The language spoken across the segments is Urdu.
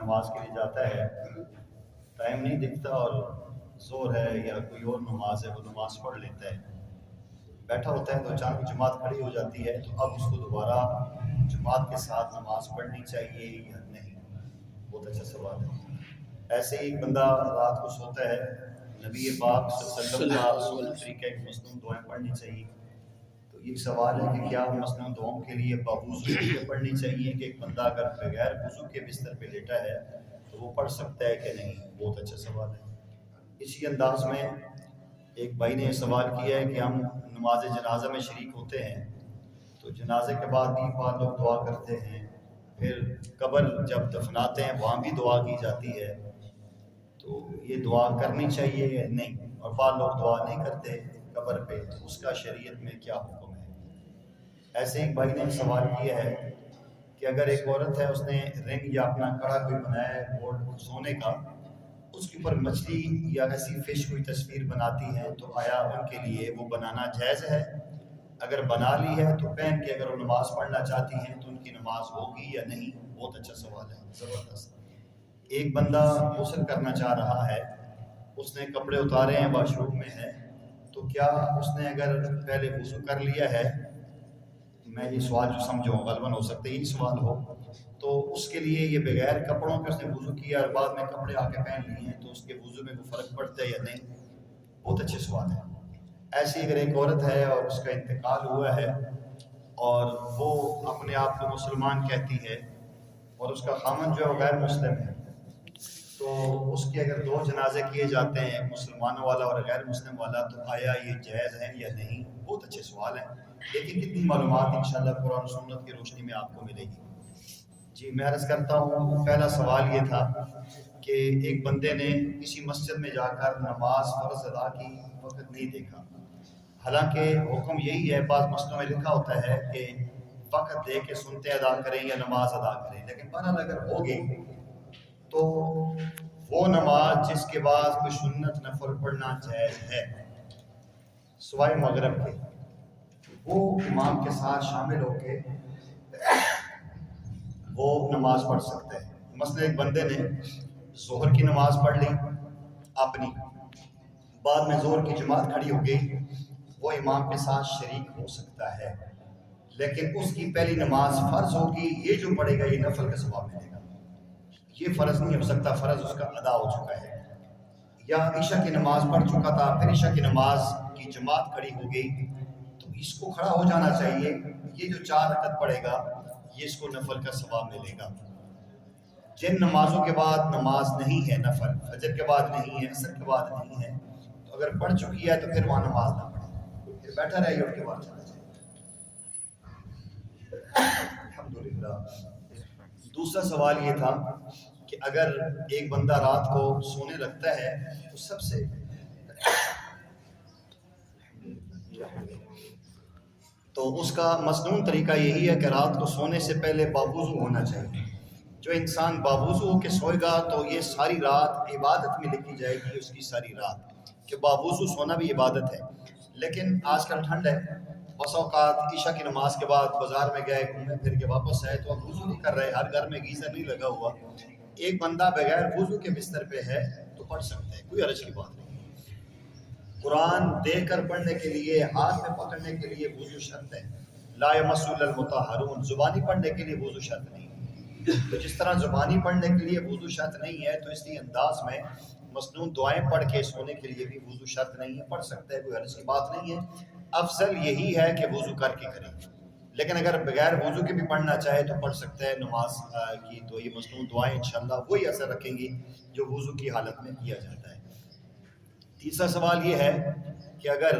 نماز کے لیے جاتا ہے، ٹائم نہیں دکھتا اور زور ہے یا کوئی اور نماز ہے، وہ نماز پڑھ لیتا ہے، بیٹھا ہوتا ہے تو اچانک جماعت کھڑی ہو جاتی ہے، تو اب اس کو دوبارہ جماعت کے ساتھ نماز پڑھنی چاہیے یا نہیں؟ بہت اچھا سوال ہے۔ ایسے ہی ایک بندہ رات کو سوتا ہے، نبی پاک صلی اللہ علیہ وسلم کا طریقہ ایک مصنون دعائیں پڑھنی چاہیے، تو یہ سوال ہے کہ کیا مصنون دعاؤں کے لیے باوضو پڑھنی چاہیے کہ ایک بندہ اگر بغیر وضو کے بستر پہ لیٹا ہے تو وہ پڑھ سکتا ہے کہ نہیں؟ بہت اچھا سوال ہے۔ اسی انداز میں ایک بھائی نے یہ سوال کیا ہے کہ ہم نماز جنازہ میں شریک ہوتے ہیں تو جنازے کے بعد بھی بعض لوگ دعا کرتے ہیں، پھر قبر جب دفناتے ہیں وہاں بھی دعا کی جاتی ہے، تو یہ دعا کرنی چاہیے یا نہیں؟ اور بعض لوگ دعا نہیں کرتے قبر پہ، تو اس کا شریعت میں کیا حکم ہے؟ ایسے ایک بھائی نے سوال کیا ہے کہ اگر ایک عورت ہے، اس نے رنگ یا اپنا کڑا کوئی بنایا ہے گولڈ سونے کا، اس کے اوپر مچھلی یا ایسی فش کوئی تصویر بناتی ہے، تو آیا ان کے لیے وہ بنانا جائز ہے؟ اگر بنا لی ہے تو پہن کے اگر وہ نماز پڑھنا چاہتی ہیں تو ان کی نماز ہوگی یا نہیں؟ بہت اچھا سوال ہے، زبردست۔ ایک بندہ غسل کرنا چاہ رہا ہے، اس نے کپڑے اتارے ہیں، واش روم میں ہے، تو کیا اس نے اگر پہلے وضو کر لیا ہے، میں یہ سوال جو سمجھوں غالباً ہو سکتا ہے یہی سوال ہو، تو اس کے لیے یہ بغیر کپڑوں کے اس نے وضو کیا اور بعد میں کپڑے آ کے پہن لیے ہیں، تو اس کے وضو میں کوئی فرق پڑتا ہے یا نہیں؟ بہت اچھے سوال ہے۔ ایسی اگر ایک عورت ہے اور اس کا انتقال ہوا ہے اور وہ اپنے آپ کو مسلمان کہتی ہے اور اس کا خامن جو ہے وہ غیر مسلم ہے، تو اس کے اگر دو جنازے کیے جاتے ہیں، ایک مسلمانوں والا اور غیر مسلم والا، تو آیا یہ جائز ہے یا نہیں؟ بہت اچھے سوال ہیں، لیکن کتنی معلومات انشاءاللہ قرآن و سنت کی روشنی میں آپ کو ملے گی۔ جی میں عرض کرتا ہوں، پہلا سوال یہ تھا کہ ایک بندے نے کسی مسجد میں جا کر نماز فرض ادا کی، وقت نہیں دیکھا، حالانکہ حکم یہی ہے، بعض مسجدوں میں لکھا ہوتا ہے کہ وقت دے کے سنتے ادا کریں یا نماز ادا کریں، لیکن بہرحال اگر ہوگی تو وہ نماز جس کے بعد کوئی سنت نفل پڑھنا جائز ہے سوائے مغرب کے، وہ امام کے ساتھ شامل ہو کے وہ نماز پڑھ سکتا ہے۔ مثلا ایک بندے نے ظہر کی نماز پڑھ لی اپنی، بعد میں ظہر کی جماعت کھڑی ہو گئی، وہ امام کے ساتھ شریک ہو سکتا ہے، لیکن اس کی پہلی نماز فرض ہوگی، یہ جو پڑھے گا یہ نفل کا ثواب ملے گا، یہ فرض نہیں ہو سکتا، فرض اس کا ادا ہو چکا ہے۔ یا عشاء کی نماز پڑھ چکا تھا، پھر عشاء کی نماز کی جماعت کھڑی ہو گئی، تو اس کو کھڑا ہو جانا چاہیے، یہ جو 4 رکعت پڑھے گا یہ اس کو نفل کا ثواب ملے گا۔ جن نمازوں کے بعد نماز نہیں ہے نفل، فجر کے بعد نہیں ہے، عصر کے بعد نہیں ہے، تو اگر پڑھ چکی ہے تو پھر وہاں نماز نہ پڑھے، پھر بیٹھا رہے اٹھ کے بعد چلا جائے۔ الحمدللہ۔ دوسرا سوال یہ تھا کہ اگر ایک بندہ رات کو سونے لگتا ہے تو سب سے تو اس کا مصنون طریقہ یہی ہے کہ رات کو سونے سے پہلے باوضو ہونا چاہیے۔ جو انسان باوضو ہو کے سوئے گا تو یہ ساری رات عبادت میں لکھی جائے گی، اس کی ساری رات، کہ باوضو سونا بھی عبادت ہے۔ لیکن آج کل ٹھنڈ ہے، بس اوقات عشاء کی نماز کے بعد بازار میں گئے، گھومے پھر کے واپس آئے تو اب وضو نہیں کر رہے، ہر گھر میں گیزر نہیں لگا ہوا، ایک بندہ بغیر وضو کے بستر پہ ہے تو پڑھ سکتا ہے، کوئی حرج کی بات نہیں۔ قرآن دیکھ کر پڑھنے کے لیے، ہاتھ میں پکڑنے کے لیے وضو شرط ہے، لا یمس الا المطہرون، زبانی پڑھنے کے لیے وضو شرط نہیں ہے۔ تو جس طرح زبانی پڑھنے کے لیے وضو شرط نہیں ہے، تو اسی انداز میں مصنون دعائیں پڑھ کے سونے کے لیے بھی وضو شرط نہیں ہے، پڑھ سکتا ہے، کوئی حرج کی بات نہیں ہے۔ افضل یہی ہے کہ وضو کر کے کریں، لیکن اگر بغیر وضو کے بھی پڑھنا چاہے تو پڑھ سکتا ہے نماز کی، تو یہ مصنون دعائیں انشاءاللہ وہی اثر رکھیں گی جو وضو کی حالت میں کیا جاتا ہے۔ تیسرا سوال یہ ہے کہ اگر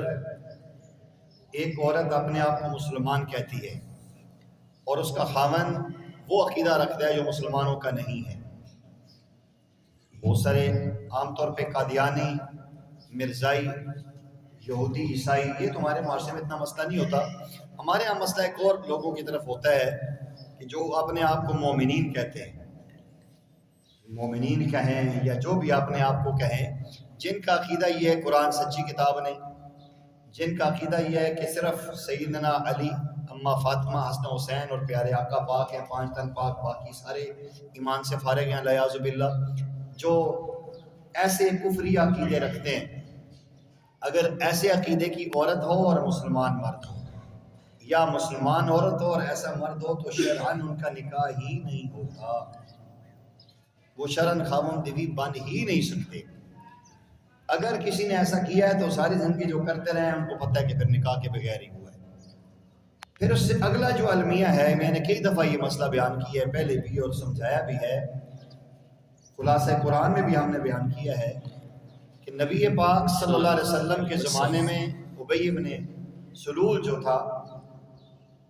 ایک عورت اپنے آپ کو مسلمان کہتی ہے اور اس کا خاوند وہ عقیدہ رکھتا ہے جو مسلمانوں کا نہیں ہے، بہت سارے عام طور پہ قادیانی، مرزائی، یہودی، عیسائی، یہ تو ہمارے معاشرے میں اتنا مسئلہ نہیں ہوتا، ہمارے یہاں مسئلہ ایک اور لوگوں کی طرف ہوتا ہے کہ جو اپنے آپ کو مومنین کہتے ہیں، مومنین کہیں یا جو بھی اپنے آپ کو کہیں، جن کا عقیدہ یہ ہے قرآن سچی کتاب نہیں، جن کا عقیدہ یہ ہے کہ صرف سیدنا علی، اماں فاطمہ، حسن حسین اور پیارے آقا پاک ہیں، 5 تن پاک، باقی سارے ایمان سے فارغ ہیں والعیاذ باللہ. جو ایسے کفری عقیدے رکھتے ہیں، اگر ایسے عقیدے کی عورت ہو اور مسلمان مرد ہو، یا مسلمان عورت ہو اور ایسا مرد ہو، تو شرعاً ان کا نکاح ہی نہیں ہوتا، وہ شرعاً خاوند بیوی بن ہی نہیں سکتے. اگر کسی نے ایسا کیا ہے تو ساری زندگی جو کرتے رہے ہیں ان کو پتہ ہے کہ پھر نکاح کے بغیر ہی ہوا ہے. پھر اس سے اگلا جو المیہ ہے، میں نے کئی دفعہ یہ مسئلہ بیان کیا ہے پہلے بھی اور سمجھایا بھی ہے، خلاصہ قرآن میں بھی ہم نے بیان کیا ہے کہ نبی پاک صلی اللہ علیہ وسلم کے زمانے میں ابی بن سلول جو تھا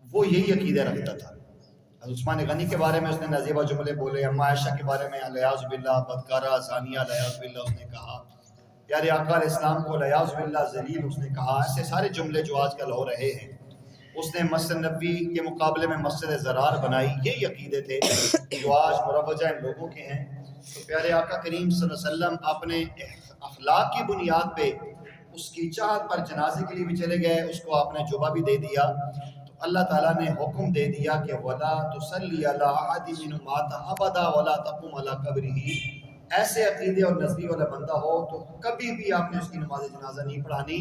وہ یہی عقیدہ رکھتا تھا. عثمان غنی کے بارے میں اس نے نازیبہ جملے بولے، اما عائشہ کے بارے میں والعیاذ باللہ بدکارہ زانیہ والعیاذ باللہ اس نے کہا، پیارے آقا علیہ السلام کو والعیاذ باللہ ذلیل اس نے کہا. ایسے سارے جملے جو آج کل ہو رہے ہیں. اس نے مسجد نبوی کے مقابلے میں مسجد زرار بنائی. یہی عقیدے تھے جو آج مروجہ ان لوگوں کے ہیں. تو پیارے آقا کریم صلی اللہ علیہ وسلم اپنے اخلاق کی بنیاد پہ اس کی چاہت پر جنازے کے لیے بھی چلے گئے، اس کو آپ نے جبہ بھی دے دیا. تو اللہ تعالیٰ نے حکم دے دیا کہ وَلَا تُصَلِّ عَلَىٰ أَحَدٍ مِّنْهُم مَّاتَ أَبَدًا وَلَا تَقُمْ عَلَىٰ قَبْرِهِ. ایسے عقیدے اور نظریے والا بندہ ہو تو کبھی بھی آپ نے اس کی نماز جنازہ نہیں پڑھانی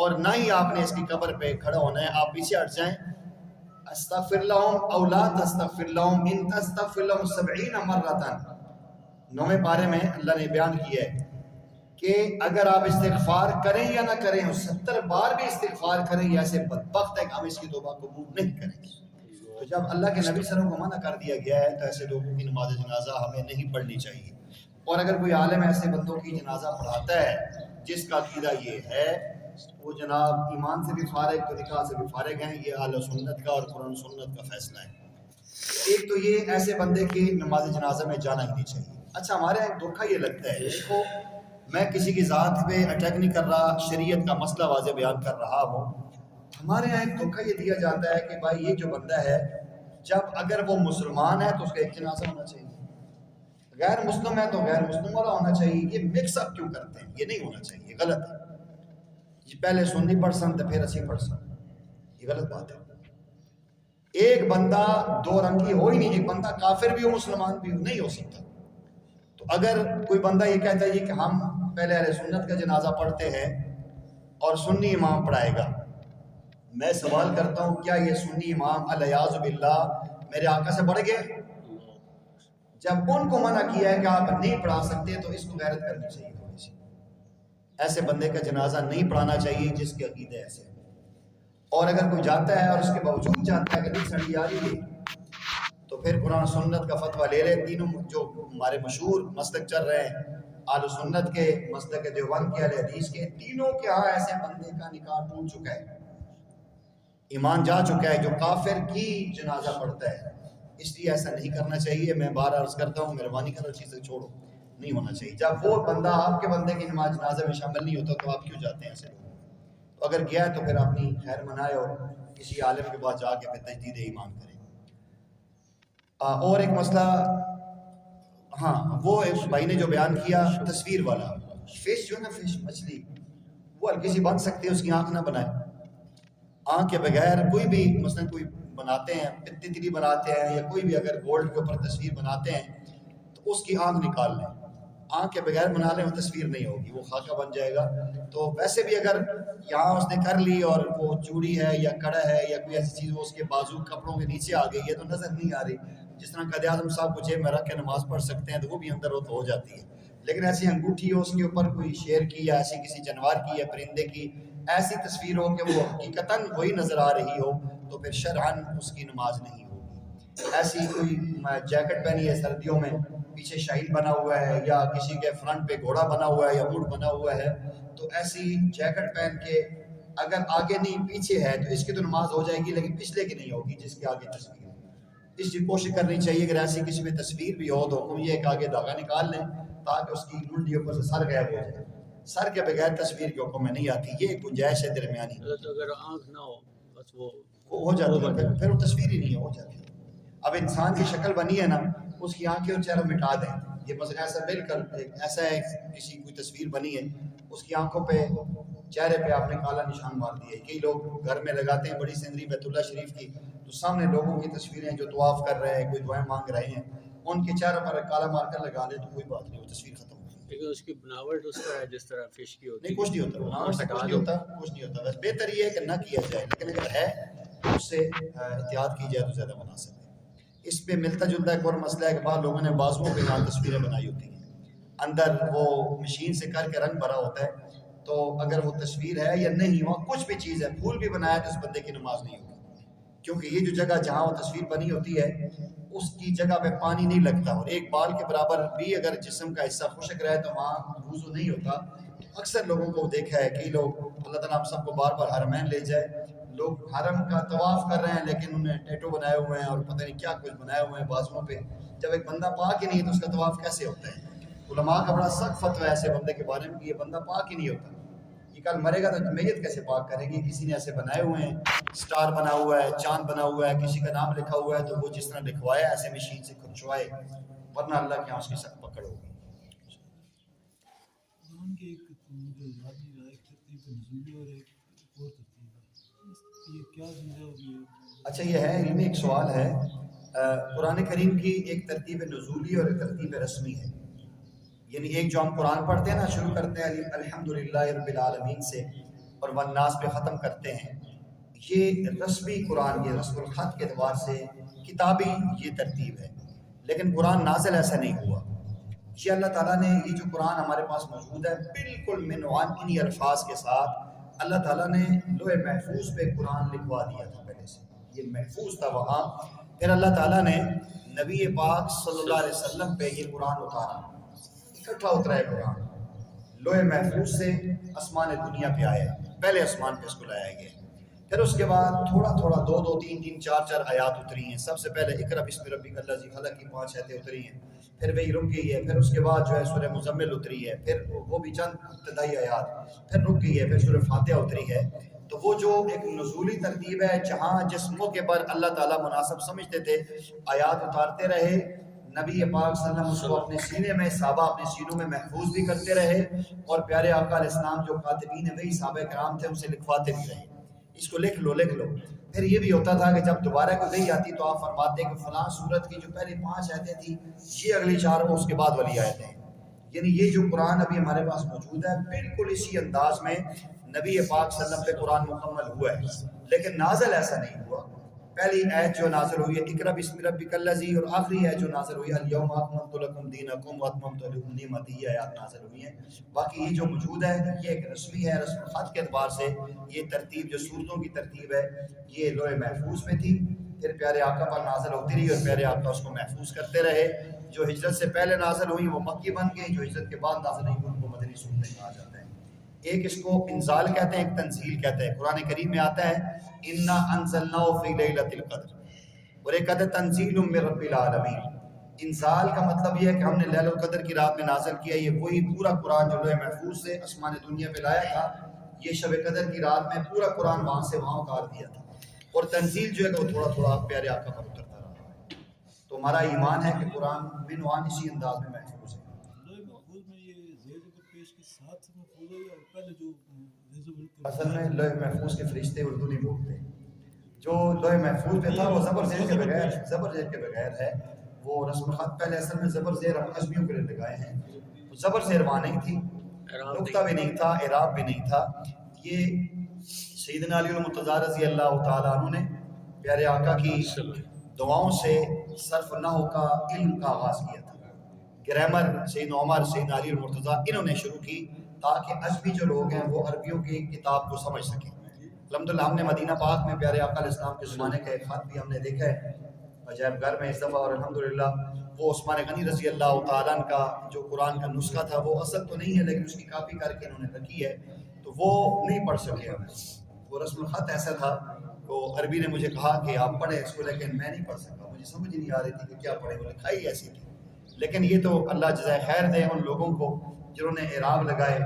اور نہ ہی آپ نے اس کی قبر پہ کھڑا ہونا ہے. آپ پیچھے ہٹ جائیں. استغفر لهم او لا تستغفر لهم ان تستغفر لهم 70 مرة. 9ویں پارے میں اللہ نے بیان کیا ہے کہ اگر آپ استغفار کریں یا نہ کریں، 70 بار بھی استغفار کریں، یہ ایسے بدبخت ہے کہ ہم اس کی توبہ قبول نہیں کریں گے. تو جب اللہ کے نبی صلی اللہ علیہ وسلم کو منع کر دیا گیا ہے تو ایسے لوگوں کی نماز جنازہ ہمیں نہیں پڑھنی چاہیے. اور اگر کوئی عالم ایسے بندوں کی جنازہ پڑھاتا ہے جس کا عقیدہ یہ ہے، وہ جناب ایمان سے بھی فارغ، طریقہ سے بھی فارغ ہیں. یہ اہل سنت کا اور قرآن سنت کا فیصلہ ہے. ایک تو یہ ایسے بندے کی نماز جنازہ میں جانا ہی نہیں چاہیے. اچھا، ہمارے یہاں ایک دھوکہ یہ لگتا ہے، دیکھو میں کسی کی ذات پہ اٹیک نہیں کر رہا، شریعت کا مسئلہ واضح بیان کر رہا ہوں. ہمارے یہاں ایک دھوکہ یہ دیا جاتا ہے کہ بھائی یہ جو بندہ ہے جب اگر وہ مسلمان ہے تو اس کا ایک جنازہ ہونا چاہیے، غیر مسلم ہے تو غیر مسلم والا ہونا چاہیے. یہ مکس اپ کیوں کرتے ہیں؟ یہ نہیں ہونا چاہیے، یہ غلط ہے. یہ پہلے سنی پرسن تو پھر اسی پرسن، یہ غلط بات ہے. ایک بندہ دو رنگی ہو ہی نہیں. ایک بندہ کافر بھی ہو مسلمان بھی ہو، نہیں ہو سکتا. تو اگر کوئی بندہ یہ کہتا ہے کہ ہم پہلے اہل سنت کا جنازہ پڑھتے ہیں اور سنی امام پڑھائے گا، میں سوال کرتا ہوں کیا یہ سنی امام والعیاذ باللہ میرے آقا سے بڑھ گئے؟ جب ان کو منع کیا ہے کہ آپ نہیں پڑھا سکتے تو اس کو غیرت کرنی چاہیے. تھوڑی سی ایسے بندے کا جنازہ نہیں پڑھانا چاہیے جس کے عقیدے ایسے. اور اگر کوئی جاتا ہے اور اس کے باوجود جانتا ہے کہ نہیں سڑی آ رہی ہے تو پھر قرآن سنت کا فتویٰ لے لے. تینوں جو ہمارے مشہور مسلک چل رہے ہیں، اہل سنت کے، مسلک دیوبند کے، اہل حدیث کے، تینوں کے ہاں ایسے بندے کا نکاح ٹوٹ چکا ہے، ایمان جا چکا ہے جو کافر کی جنازہ پڑھتا ہے. اس لیے ایسا نہیں کرنا چاہیے. میں بار عرض کرتا ہوں مہربانی کر چیزیں چھوڑو، نہیں ہونا چاہیے. جب وہ بندہ آپ کے بندے کی نماز جنازہ میں شامل نہیں ہوتا تو آپ کیوں جاتے ہیں ایسے لوگ؟ تو اگر گیا تو پھر اپنی خیر منائے اور کسی عالم کے پاس جا کے پھر تجدید ایمان کرے. اور ایک مسئلہ، ہاں، وہ ایک بھائی نے جو بیان کیا تصویر والا، فش جو ہے نا، فش مچھلی، وہ ہلکی سی بن سکتی ہے، اس کی آنکھ نہ بنائے. آنکھ کے بغیر کوئی بھی، مثلا کوئی بناتے ہیں تتلی بناتے ہیں یا کوئی بھی اگر گولڈ کے اوپر تصویر بناتے ہیں تو اس کی آنکھ نکال لیں. آنکھ کے بغیر بنا لیں، وہ تصویر نہیں ہوگی، وہ خاکہ بن جائے گا. تو ویسے بھی اگر یہاں اس نے کر لی اور وہ چوڑی ہے یا کڑا ہے یا کوئی ایسی چیز وہ اس کے بازو کپڑوں کے نیچے آ گئی ہے تو نظر نہیں آ رہی. جس طرح قائد اعظم صاحب کو جیب میں رکھ کے نماز پڑھ سکتے ہیں تو وہ بھی اندر ہو تو ہو جاتی ہے. لیکن ایسی انگوٹھی ہو، اس کے اوپر کوئی شیر کی یا ایسی کسی جانور کی یا پرندے کی ایسی تصویر ہو کہ وہ حقیقتاً وہی نظر آ رہی ہو تو پھر شرعاً اس کی نماز نہیں ہوگی. ایسی کوئی جیکٹ پہنی ہے سردیوں میں، پیچھے شاہین بنا ہوا ہے یا کسی کے فرنٹ پہ گھوڑا بنا ہوا ہے یا اونٹ بنا ہوا ہے، تو ایسی جیکٹ پہن کے اگر آگے نہیں پیچھے ہے تو اس کی تو نماز ہو جائے گی لیکن پچھلے کی نہیں ہوگی جس کے آگے تصویر. اس کی کوشش کرنی چاہیے اگر ایسی کسی میں تصویر بھی ہو تو حکم یہ کہ آگے دھاگا نکال لیں تاکہ اس کی منڈی اوپر سے سر غائب ہو جائے. سر کے بغیر تصویر کے حکم میں نہیں آتی. یہ گنجائش ہے درمیانی. اگر آنکھ نہ ہو بس وہ ہو جاتی ہے، پھر وہ تصویر ہی نہیں ہو جاتی. اب انسان کی شکل بنی ہے نا، اس کی آنکھیں اور چہرہ مٹا دیں. یہ بس ایسا بالکل ایسا ہے، کسی کوئی تصویر بنی ہے اس کی آنکھوں پہ چہرے پہ آپ نے کالا نشان مار دیا ہے. کئی لوگ گھر میں لگاتے ہیں بڑی سینری بیت اللہ شریف کی، تو سامنے لوگوں کی تصویریں جو طواف کر رہے ہیں، کوئی دعائیں مانگ رہے ہیں، ان کے چہروں پر کالا مار کر لگا دے تو کوئی بات نہیں، وہ تصویر ختم ہو گئی. لیکن اس کی بناوٹ اس طرح ہے جس طرح فش کی ہوتی نہیں کچھ نہیں ہوتا، وہاں کچھ ہٹا نہیں دو. ہوتا، کچھ نہیں ہوتا. بس بہتر یہ ہے کہ نہ کیا جائے، لیکن اگر ہے تو اس سے احتیاط کی جائے تو زیادہ مناسب ہے. اس پہ ملتا جلتا ایک اور مسئلہ ہے کہ بعض لوگوں نے بازوؤں پہ یہاں تصویریں بنائی ہوتی ہیں، اندر وہ مشین سے کر کے رنگ بھرا ہوتا ہے، تو اگر وہ تصویر ہے یا نہیں، وہاں کچھ بھی چیز ہے، پھول بھی بنایا تو اس بندے کی نماز نہیں ہوگی. کیونکہ یہ جو جگہ جہاں وہ تصویر بنی ہوتی ہے اس کی جگہ پہ پانی نہیں لگتا، اور ایک بال کے برابر بھی اگر جسم کا حصہ خشک رہے تو وہاں وضو نہیں ہوتا. تو اکثر لوگوں کو دیکھا ہے کہ لوگ، اللہ تعالیٰ ہم سب کو بار بار حرمین لے جائے، لوگ حرم کا طواف کر رہے ہیں لیکن انہوں نے ٹیٹو بنائے ہوئے ہیں اور پتہ نہیں کیا کچھ بنائے ہوئے ہیں بازوؤں پہ. جب ایک بندہ پاک ہی نہیں ہے تو اس کا طواف کیسے ہوتا ہے؟ علماء کا بڑا سخت فتویٰ ہے ایسے بندے کے بارے میں کہ یہ بندہ پاک ہی نہیں ہوتا. یہ کل مرے گا تو میت کیسے پاک کرے گی؟ کسی نے ایسے بنائے ہوئے ہیں، سٹار بنا ہوا ہے، چاند بنا ہوا ہے، کسی کا نام لکھا ہوا ہے، تو وہ جس طرح لکھوایا ایسے مشین سے کھنچوائے، ورنہ اللہ کے یہاں اس کی سخت پکڑ ہوگی. قرآن کی ایک مجھے یاد نہیں رہا، ایک ترتیب نزولی اور ایک اور ترتیب ہے، یہ کیا چیز ہے؟ اور یہ اچھا یہ ہے علمی ایک سوال ہے. قرآن کریم کی ایک ترتیب نزولی اور ایک ترتیب رسمی ہے. یعنی ایک جو ہم قرآن پڑھتے ہیں نا، شروع کرتے ہیں الحمدللہ رب العالمین سے اور والناس پہ ختم کرتے ہیں، یہ رسمی قرآن کی رسم الخط کے اعتبار سے کتابی یہ ترتیب ہے. لیکن قرآن نازل ایسا نہیں ہوا. یہ اللہ تعالیٰ نے یہ جو قرآن ہمارے پاس موجود ہے بالکل منوان انہی الفاظ کے ساتھ اللہ تعالیٰ نے لوح محفوظ پہ قرآن لکھوا دیا تھا پہلے سے، یہ محفوظ تھا وہاں. پھر اللہ تعالیٰ نے نبی پاک صلی اللہ علیہ وسلم پہ یہ قرآن اتارا، اکٹھا اترا ہے قرآن لوح محفوظ سے آسمان دنیا پہ آیا. پہلے آسمان پہ اس کو لایا گیا. پھر اس کے بعد تھوڑا تھوڑا دو دو تین تین چار چار آیات اتری ہیں. سب سے پہلے اقرأ بسم ربک الذی خلق کی 5 آیتیں اتری ہیں، پھر وہی رک گئی ہے. پھر اس کے بعد جو ہے سورہ مزمل اتری ہے، پھر وہ بھی چند ابتدائی آیات، پھر رک گئی ہے. پھر سورہ فاتحہ اتری ہے. تو وہ جو ایک نزولی ترتیب ہے، جہاں جس موقع پر اللہ تعالیٰ مناسب سمجھتے تھے آیات اتارتے رہے. نبی پاک صلی اللہ علیہ وسلم اس کو اپنے سینے میں، صحابہ اپنے سینوں میں محفوظ بھی کرتے رہے، اور پیارے آقا علیہ السلام جو کاتبین وہی صحابہ کرام تھے ان سے لکھواتے بھی رہے، اس کو لکھ لو لکھ لو. پھر یہ بھی ہوتا تھا کہ جب دوبارہ کوئی وحی آتی تو آپ فرماتے کہ فلاں سورت کی جو پہلی 5 آیتیں تھیں یہ اگلی 4 وہ اس کے بعد والی آیتیں ہیں. یعنی یہ جو قرآن ابھی ہمارے پاس موجود ہے بالکل اسی انداز میں نبی پاک صلی اللہ علیہ وسلم پہ قرآن مکمل ہوا ہے. لیکن نازل ایسا نہیں ہوا. پہلی آیت جو نازل ہوئی ہے اقرأ بسم ربک الذی، اور آخری آیت جو نازل ہوئی ہے الیوم اکملت لکم دینکم واتممت علیکم نعمتی، یہ آیات نازل ہوئی ہیں. باقی یہ جو موجود ہے یہ ایک رسمی ہے، رسم الخط کے اعتبار سے یہ ترتیب جو صورتوں کی ترتیب ہے یہ لوح محفوظ میں تھی. پھر پیارے آقا پر نازل ہوتی رہی اور پیارے آقا اس کو محفوظ کرتے رہے. جو ہجرت سے پہلے نازل ہوئی وہ مکی بن گئی، جو ہجرت کے بعد نازل ہوئی ان کو مدنی صورتیں کہا جاتا ہے. ایک اس کو انزال کہتے ہیں، ایک تنزیل کہتے ہیں. قرآن کریم میں آتا ہے انا انزلناہ فی لیلۃ القدر، اور ایک کہتے ہیں تنزیل من رب العالمین. انزال کا مطلب یہ ہے کہ ہم نے لیلۃ القدر کی رات میں نازل کیا. یہ وہی پورا قرآن جو لوح محفوظ سے آسمان دنیا پہ لایا تھا، یہ شب قدر کی رات میں پورا قرآن وہاں سے وہاں اتار دیا تھا. اور تنزیل جو ہے کہ وہ تھوڑا تھوڑا پیارے آقا پر اترتا رہا. تو ہمارا ایمان ہے کہ قرآن منوان اسی انداز میں محفوظ ہے. لوح محفوظ میں یہ زیر زبر پیش کے ساتھ محفوظ ہے، اور پہلے جو زیر اصل میں لوح محفوظ کے فرشتے اردو نہیں بولتے. جو لوح محفوظ پہ تھا وہ زبر زیر کے بغیر، زبر زیر کے بغیر ہے. وہ رسم الخط پہلے اصل میں زبر زیر ہم عجمیوں کے لیے لگائے ہیں. زبر زیر وہاں نہیں تھی، نقطہ بھی نہیں تھا، اعراب بھی نہیں تھا. یہ سیدنا علی المرتضیٰ رضی اللہ تعالیٰ عنہ نے پیارے آقا کی دعاؤں سے صرف نحو کا علم کا آغاز کیا تھا. گرامر سیدنا عمر، سیدنا علی المرتضیٰ انہوں نے شروع کی تاکہ عجمی جو لوگ ہیں وہ عربیوں کی کتاب کو سمجھ سکیں. الحمدللہ ہم نے مدینہ پاک میں پیارے آقا علیہ السلام کے زمانے کا ایک خط بھی ہم نے دیکھا ہے عجائب گھر میں اس دفعہ، اور الحمدللہ وہ عثمان غنی رضی اللہ تعالیٰ عنہ کا جو قرآن کا نسخہ تھا وہ اصل تو نہیں ہے لیکن اس کی کاپی کر کے انہوں نے رکھی ہے، تو وہ نہیں پڑھ سکے ہم. وہ رسم الخط ایسا تھا، وہ عربی نے مجھے کہا کہ آپ پڑھیں اس کو، لیکن میں نہیں پڑھ سکا. مجھے سمجھ ہی نہیں آ رہی تھی کہ کیا پڑھیں، وہ لکھائی ایسی تھی. لیکن یہ تو اللہ جزائے خیر دے ان لوگوں کو جنہوں نے اعراب لگائے،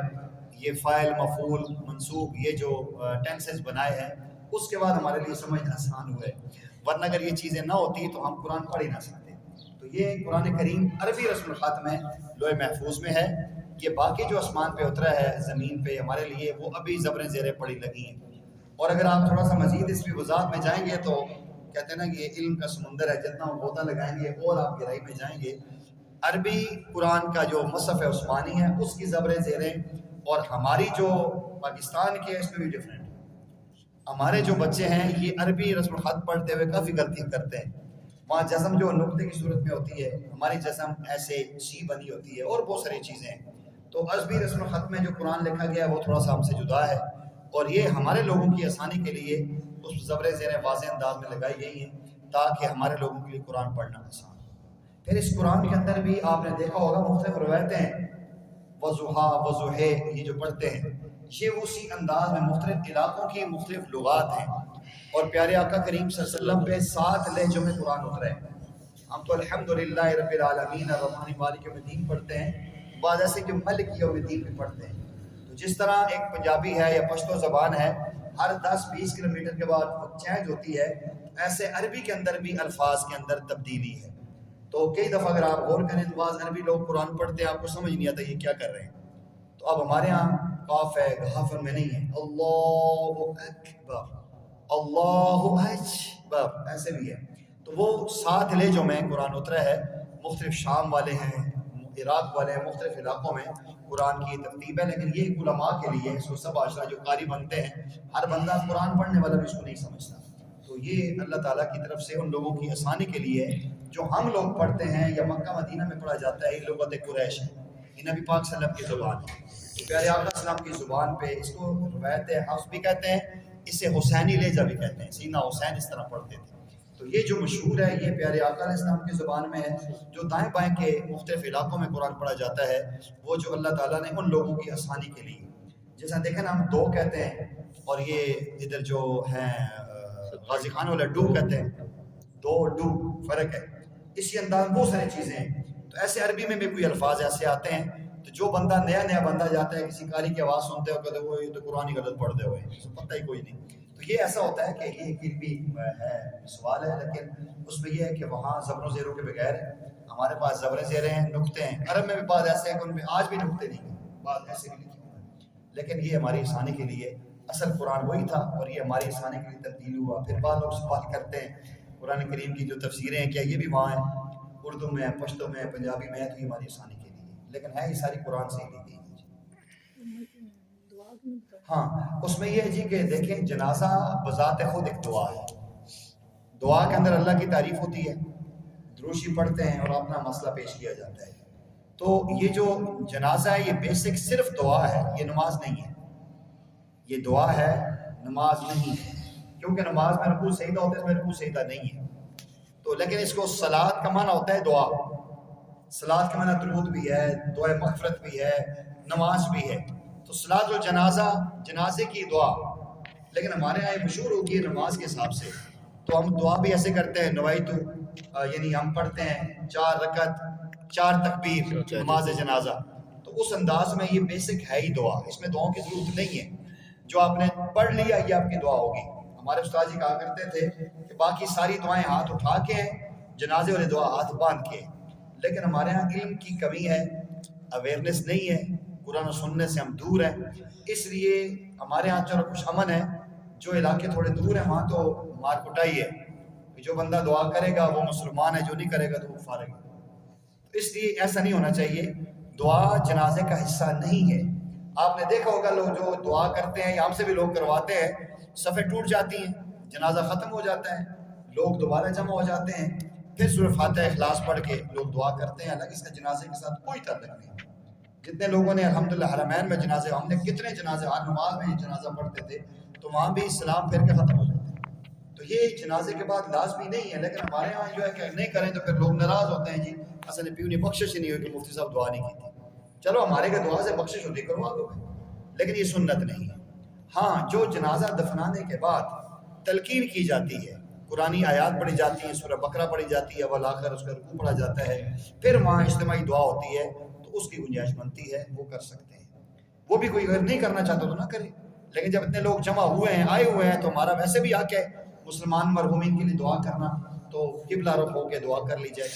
یہ فاعل مفعول منصوب یہ جو ٹینسز بنائے ہیں، اس کے بعد ہمارے لیے سمجھنا آسان ہوا ہے. ورنہ اگر یہ چیزیں نہ ہوتی تو ہم قرآن پڑھ ہی نہ سکتے. تو یہ قرآن کریم عربی رسم الخط میں لوح محفوظ میں ہے. یہ باقی جو آسمان پہ اترا ہے زمین پہ ہمارے لیے وہ ابھی زبریں زیریں پڑی لگی ہیں. اور اگر آپ تھوڑا سا مزید اس کی وضاحت میں جائیں گے تو کہتے ہیں نا کہ علم کا سمندر ہے، جتنا ہم غوطہ لگائیں گے اور آپ گہرائی میں جائیں گے. عربی قرآن کا جو مصحف ہے عثمانی ہے اس کی زبریں زیریں اور ہماری جو پاکستان کی ہے اس میں بھی ڈفرینٹ. ہمارے جو بچے ہیں یہ عربی رسم الخط پڑھتے ہوئے کافی غلطیاں کرتے ہیں. وہاں جزم جو نقطے کی صورت میں ہوتی ہے، ہماری جزم ایسے سی بنی ہوتی ہے اور بہت ساری چیزیں ہیں. تو عربی رسم الخط میں جو قرآن لکھا گیا ہے وہ تھوڑا سا ہم سے جدا ہے، اور یہ ہمارے لوگوں کی آسانی کے لیے اس زبریں زیریں واضح انداز میں لگائی گئی ہیں تاکہ ہمارے لوگوں کے لیے قرآن پڑھنا آسان ہو. پھر اس قرآن کے اندر بھی آپ نے دیکھا ہوگا مختلف روایتیں ہیں، وضحا وضحے یہ جو پڑھتے ہیں یہ اسی انداز میں مختلف علاقوں کی مختلف لغات ہیں. اور پیارے آقا کریم صلی اللہ علیہ وسلم پہ 7 لہجوں میں قرآن اترا ہے. ہم تو الحمدللہ رب العالمین الرحمن مالک یوم الدین پڑھتے ہیں، بعض ایسے کہ ملک یوم الدین بھی پڑھتے ہیں. تو جس طرح ایک پنجابی ہے یا پشتو زبان ہے ہر 10-20 کلومیٹر کے بعد وہ چینج ہوتی ہے، ایسے عربی کے اندر بھی الفاظ کے اندر تبدیلی ہے. تو کئی دفعہ اگر آپ غور کریں تو بعض عربی لوگ قرآن پڑھتے ہیں آپ کو سمجھ نہیں آتا یہ کیا کر رہے ہیں. تو اب ہمارے ہاں قاف ہے غافر میں نہیں ہے، اللہ اکبر اللہ اکبر ایسے بھی ہے. تو وہ 7 لہجوں میں قرآن اترا ہے. مختلف شام والے ہیں، عراق والے ہیں، مختلف علاقوں میں قرآن کی ترتیب ہے. لیکن یہ علماء کے لیے اس کو سب عشرہ جو قاری بنتے ہیں ہر بندہ قرآن پڑھنے والا بھی اس کو نہیں سمجھتا. تو یہ اللہ تعالیٰ کی طرف سے ان لوگوں کی آسانی کے لیے جو ہم لوگ پڑھتے ہیں یا مکہ مدینہ میں پڑھا جاتا ہے یہ لغت قریش ہے، یہ نبی پاک صلی اللہ علیہ وسلم کی زبان ہے. تو پیارے آقا صلی اللہ علیہ وسلم کی زبان پہ اس کو روایت حفظ بھی کہتے ہیں، اسے حسینی لہجہ بھی کہتے ہیں، سیدنا حسین اس طرح پڑھتے تھے. تو یہ جو مشہور ہے یہ پیارے آقا علیہ السلام کی زبان میں ہے. جو دائیں بائیں کے مختلف علاقوں میں قرآن پڑھا جاتا ہے وہ جو اللہ تعالیٰ نے ان لوگوں کی آسانی کے لیے، جیسا دیکھیں نا ہم دو کہتے ہیں اور یہ ادھر جو ہیں غازی خان والا ڈو کہتے ہیں، دو ڈو فرق ہے. اسی انداز بہت ساری چیزیں ہیں. تو ایسے عربی میں بھی کوئی الفاظ ایسے آتے ہیں تو جو بندہ نیا بندہ جاتا ہے کسی قاری کی آواز سنتے ہو کہتے وہ یہ تو قرآن ہی غلط پڑھتے ہوئے پتہ ہی کوئی نہیں. تو یہ ایسا ہوتا ہے کہ یہ ایک علمی ہے سوال ہے، لیکن اس میں یہ ہے کہ وہاں زبر و زیروں کے بغیر ہے، ہمارے پاس زبریں زیریں ہیں، نقطے ہیں. عرب میں بھی بعض ایسے ہیں کہ ان میں آج بھی نقطے نہیں ہیں، بعض ایسے بھی لکھے ہوئے ہیں. لیکن یہ ہماری آسانی کے لیے اصل قرآن وہی تھا اور یہ ہماری آسانی کے لیے تبدیل ہوا. پھر بعض لوگ سوال کرتے ہیں قرآن کریم کی جو تفسیریں ہیں کیا یہ بھی وہاں ہیں، اردو میں، پشتو میں، پنجابی میں ہے، تو یہ ہماری آسانی کے لیے، لیکن ہے یہ ساری قرآن سے ہی لی گئی. ہاں اس میں یہ ہے جی کہ دیکھیں جنازہ بذات خود ایک دعا ہے. دعا کے اندر اللہ کی تعریف ہوتی ہے، دروشی پڑھتے ہیں اور اپنا مسئلہ پیش کیا جاتا ہے. تو یہ جو جنازہ ہے یہ بیسک صرف دعا ہے، یہ نماز نہیں ہے. یہ دعا ہے، نماز نہیں ہے، کیونکہ نماز میں رکوع سجدہ ہوتا ہے، اس میں رکوع سجدہ نہیں ہے. تو لیکن اس کو صلاۃ کا معنی ہوتا ہے دعا. صلاۃ کا معنی درود بھی ہے، دعا مغفرت بھی ہے، نماز بھی ہے. تو صلاۃ الجنازہ جنازے کی دعا، لیکن ہمارے یہاں یہ مشہور ہوگی ہے نماز کے حساب سے. تو ہم دعا بھی ایسے کرتے ہیں نوائتو، یعنی ہم پڑھتے ہیں 4 رکعت 4 تکبیر نماز جنازہ. تو اس انداز میں یہ بیسک ہے ہی دعا، اس میں دعاؤں کی ضرورت نہیں ہے. جو آپ نے پڑھ لیا یہ آپ کی دعا ہوگی. ہمارے استاد جی کہا کرتے تھے کہ باقی ساری دعائیں ہاتھ اٹھا کے ہیں، جنازے والی دعا ہاتھ باندھ کے. لیکن ہمارے ہاں علم کی کمی ہے، اویئرنیس نہیں ہے، قرآن و سننے سے ہم دور ہیں. اس لیے ہمارے ہاں چلو کچھ امن ہے، جو علاقے تھوڑے دور ہیں وہاں تو مار کٹائی ہے کہ جو بندہ دعا کرے گا وہ مسلمان ہے، جو نہیں کرے گا تو وہ فارغ ہے. تو اس لیے ایسا نہیں ہونا چاہیے. دعا جنازے کا حصہ نہیں ہے. آپ نے دیکھا ہوگا لوگ جو دعا کرتے ہیں یا ہم سے بھی لوگ کرواتے ہیں، صفیں ٹوٹ جاتی ہیں، جنازہ ختم ہو جاتا ہے، لوگ دوبارہ جمع ہو جاتے ہیں، پھر سورہ فاتحہ اخلاص پڑھ کے لوگ دعا کرتے ہیں. حالانکہ اس کا جنازے کے ساتھ کوئی تعلق نہیں. جتنے لوگوں نے الحمدللہ حرمین میں جنازے، ہم نے کتنے جنازے ہر نماز میں جنازہ پڑھتے تھے تو وہاں بھی سلام پھر کے ختم ہو جاتے ہیں. تو یہ جنازے کے بعد لازمی نہیں ہے. لیکن ہمارے یہاں جو ہے کہ نہیں کریں تو پھر لوگ ناراض ہوتے ہیں، جی اصل پیو نے بخشش ہی نہیں ہوئی کہ مفتی صاحب دعا نہیں کی تھی. چلو ہمارے کے دعا سے بخشش ہوتی کروا دو، لیکن یہ سنت نہیں ہے. ہاں جو جنازہ دفنانے کے بعد تلقین کی جاتی ہے، قرآنی آیات پڑھی جاتی ہیں، سورہ بقرہ پڑھی جاتی ہے، والآخر اس کا رکوع پڑھا جاتا ہے، پھر وہاں اجتماعی دعا ہوتی ہے، تو اس کی گنجائش بنتی ہے، وہ کر سکتے ہیں. وہ بھی کوئی اگر نہیں کرنا چاہتا تو نہ کرے. لیکن جب اتنے لوگ جمع ہوئے ہیں، آئے ہوئے ہیں، تو ہمارا ویسے بھی حق ہے مسلمان مرحومین کے لیے دعا کرنا. تو قبلہ رخ ہو کے دعا کر لی جائے.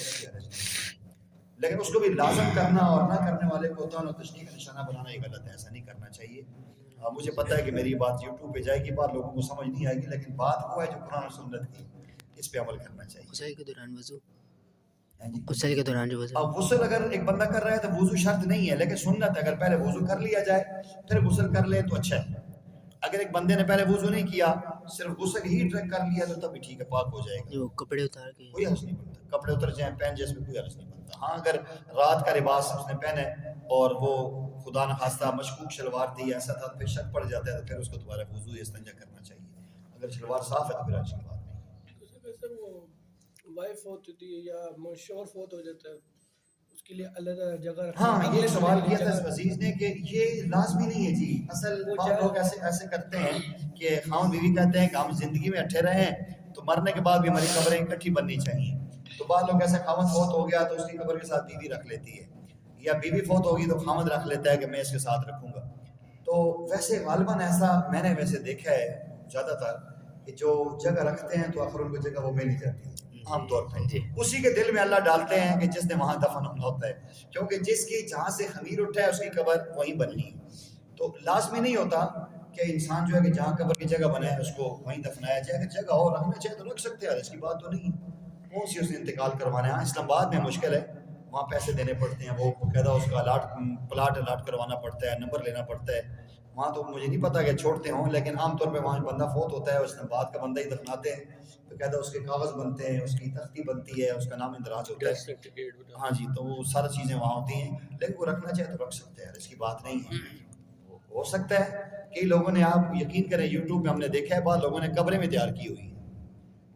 لیکن اس کو بھی لازم کرنا اور نہ کرنے والے کو تو تشریح کا نشانہ بنانا یہ غلط ہے، ایسا نہیں کرنا چاہیے. مجھے پتہ ہے کہ میری بات یوٹیوب پہ جائے گی، بعض لوگوں کو سمجھ نہیں آئے گی، لیکن بات وہ ہے جو قرآن و سنت کی، اس پہ عمل کرنا چاہیے. غسل کے دوران وضو، جی. غسل کے دوران جو وضو، اب غسل اگر ایک بندہ کر رہا ہے تو وضو شرط نہیں ہے، لیکن سنت ہے اگر پہلے وضو کر لیا جائے پھر غسل کر لے تو اچھا ہے. اگر ایک بندے نے پہلے وضو نہیں کیا صرف غسل ہی کر لیا تو تب بھی ٹھیک ہے، پاک ہو جائے گا، جو کپڑے اتار کے، کوئی حرج نہیں بنتا. کپڑے اتر جائیں پہن جائیں، اس میں کوئی حرج نہیں بنتا. ہاں اگر رات کا لباس اس نے پہنا ہے اور وہ خدا نخواستہ مشکوک شلوار تھی ایسا تھا، پھر شک پڑ جاتا ہے تو پھر اس کو دوبارہ وضو استنجا کرنا چاہیے. اگر شلوار صاف ہے تو پھر اچھی بات نہیں. سر وہ وائف فوت ہوتی ہے یا شوہر فوت ہو جاتا ہے، اس کے لیے علیحدہ جگہ رکھنا. ہاں یہ سوال کیا تھا اس عزیز نے کہ یہ لازمی نہیں ہے جی. اصل بعض لوگ ایسے کرتے ہیں کہ خاوند بیوی کہتے ہیں کہ ہم زندگی میں اٹھے رہے ہیں تو مرنے کے بعد بھی ہماری قبریں اکٹھی بننی چاہیے. تو بعض لوگ ایسے خاوند فوت ہو گیا تو اس کی قبر کے ساتھ بیوی رکھ لیتی ہے، یا بیوی فوت ہوگی تو خاوند رکھ لیتا ہے کہ میں اس کے ساتھ رکھوں گا. تو ویسے غالباً ایسا میں نے ویسے دیکھا ہے زیادہ تر کہ جو جگہ رکھتے ہیں تو آخر ان کو جگہ وہ مل ہی جاتی ہے عام طور پہ. اسی کے دل میں اللہ ڈالتے ہیں کہ جس نے وہاں دفن ہونا ہوتا ہے، کیونکہ جس کی جہاں سے خمیر اٹھا ہے اس کی قبر وہیں بننی ہے. تو لازمی نہیں ہوتا کہ انسان جو ہے کہ جہاں قبر کی جگہ بنائے اس کو وہیں دفنایا جائے. اگر جگہ اور رکھنا چاہے تو رکھ سکتے ہیں، اس کی بات تو نہیں. کون سی اس نے انتقال کروانا ہے. ہاں اسلام آباد میں مشکل ہے، وہاں پیسے دینے پڑتے ہیں، وہ باقاعدہ اس کا پلاٹ الاٹ کروانا پڑتا ہے، نمبر لینا پڑتا ہے. وہاں تو مجھے نہیں پتا کہ چھوڑتے ہوں، لیکن عام طور پہ وہاں بندہ فوت ہوتا ہے اسلام آباد کا بندہ ہی دفناتے ہیں. تو کہتا ہے اس کے کاغذ بنتے ہیں، اس کی تختی بنتی ہے، اس کا نام اندراج ہوتا ہے. ہاں جی، تو وہ ساری چیزیں وہاں ہوتی ہیں. لیکن وہ رکھنا چاہے تو رکھ سکتے ہیں، اس کی بات نہیں ہے. ہو سکتا ہے کئی لوگوں نے، آپ یقین کریں یوٹیوب پہ ہم نے دیکھا ہے بعض لوگوں نے قبریں میں تیار کی ہوئی ہیں.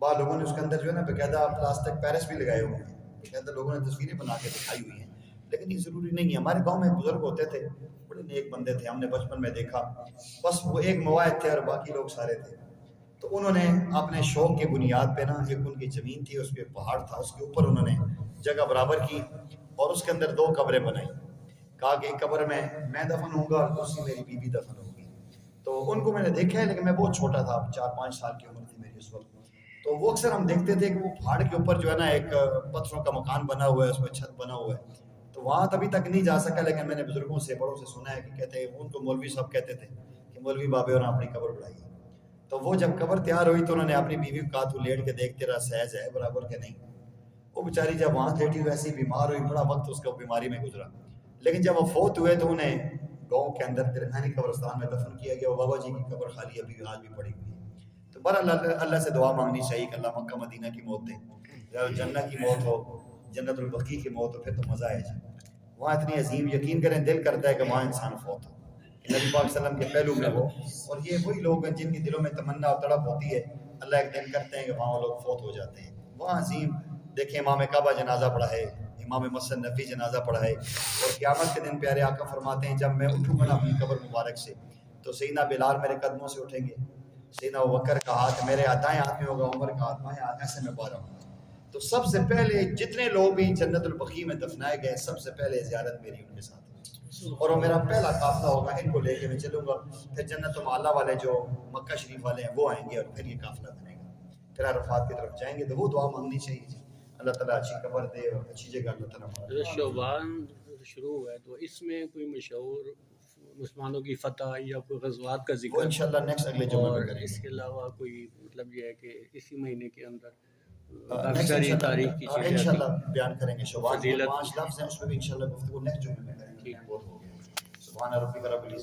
بعض لوگوں نے اس کے اندر جو ہے نا باقاعدہ پلاسٹک پیرس بھی لگائے ہوئے ہیں، باقاعدہ لوگوں نے تصویریں بنا کے دکھائی ہوئی ہیں. لیکن یہ ضروری نہیں ہے. ہمارے گاؤں میں بزرگ ہوتے تھے، بڑے نیک بندے تھے، ہم نے بچپن میں دیکھا. بس وہ ایک مواعد تھے اور باقی لوگ سارے تھے. تو انہوں نے اپنے شوق کی بنیاد پہ نا، ایک ان کی زمین تھی، اس پہ پہاڑ تھا، اس کے اوپر انہوں نے جگہ برابر کی اور اس کے اندر 2 قبریں بنائیں. کہا کہ ایک قبر میں دفن ہوں گا اور دوسری میری بیوی دفن ہوگی. تو ان کو میں نے دیکھا ہے، لیکن میں بہت چھوٹا تھا، 4-5 سال کی عمر تھی میری اس وقت. تو وہ اکثر ہم دیکھتے تھے کہ وہ پہاڑ کے اوپر جو ہے نا ایک پتھروں کا مکان بنا ہوا ہے، اس میں چھت بنا ہوا ہے. تو وہاں تبھی تک نہیں جا سکا، لیکن میں نے بزرگوں سے بڑوں سے سنا ہے کہ کہتے ہیں ان کو مولوی صاحب کہتے تھے کہ مولوی بابے اور اپنی قبر بڑھائی. تو وہ جب قبر تیار ہوئی تو انہوں نے اپنی بیوی کو کہا تو لیٹ کے دیکھ تیرا سہج ہے برابر کہ نہیں. وہ بیچاری جب وہاں لیٹی ویسے ہی بیمار ہوئی، بڑا وقت اس کو بیماری میں گزرا. لیکن جب وہ فوت ہوئے تو انہیں گاؤں کے اندر درمیانی قبرستان میں دفن کیا گیا. وہ بابا جی کی قبر خالی ابھی آج بھی پڑی ہوئی ہے. تو بہرحال اللہ سے دعا مانگنی چاہیے کہ اللہ مکہ مدینہ کی موت دے، جنت کی موت ہو، جنت البقیع کی موت ہو، پھر تو مزہ آئے جائے. وہاں اتنی عظیم، یقین کریں دل کرتا ہے کہ وہاں انسان فوت ہو، نبی پاک صلی اللہ علیہ وسلم کے پہلو میں ہو. اور یہ وہی لوگ ہیں جن کے دلوں میں تمنا اور تڑپ ہوتی ہے، اللہ ایک دن کرتے ہیں کہ وہاں وہ لوگ فوت ہو جاتے ہیں. وہاں عظیم دیکھیں، امام کعبہ جنازہ پڑھا ہے، امام مسجد نبی جنازہ پڑھا ہے. اور قیامت کے دن پیارے آقا فرماتے ہیں جب میں اٹھوں گا اپنی قبر مبارک سے تو سیدنا بلال میرے قدموں سے اٹھیں گے، سیدنا ابوبکر کا ہاتھ میرے دائیں ہاتھ میں ہوگا، عمر کا ہاتھ بائیں ہاتھ، ایسے میں پا رہا ہوں. تو سب سے پہلے جتنے لوگ بھی جنت البقیع میں دفنائے گئے، سب سے پہلے زیارت میری ان کے ساتھ ہوگی، اور وہ میرا پہلا قافلہ ہوگا. ان کو لے کے میں چلوں گا. پھر جنت المعلا والے جو مکہ شریف والے ہیں وہ آئیں گے اور پھر یہ قافلہ بنے گا، پھر عرفات کی طرف جائیں گے. تو وہ دعا مانگنی چاہیے. اللہ تعالیٰ اچھی قبر دے اور اچھی جگہ اللہ تعالیٰ. شعبان شروع ہوا ہے تو اس میں کوئی مشہور مسلمانوں کی فتح یا کوئی غزوات کا وہ ذکر، انشاءاللہ نیکسٹ اگلے جمعے اور میں کریں گے. اس کے علاوہ کوئی مطلب یہ ہے کہ اسی مہینے کے اندر نیکسٹ اکثر تاریخ کی چیزیں انشاءاللہ بیان کریں گے. شعبان کے فضیلت 5 لفظ ہیں، اس میں بھی انشاءاللہ گفتگو نیکسٹ جمعے میں کریں گے. بہت ہو گیا. سبحان ربک رب العزت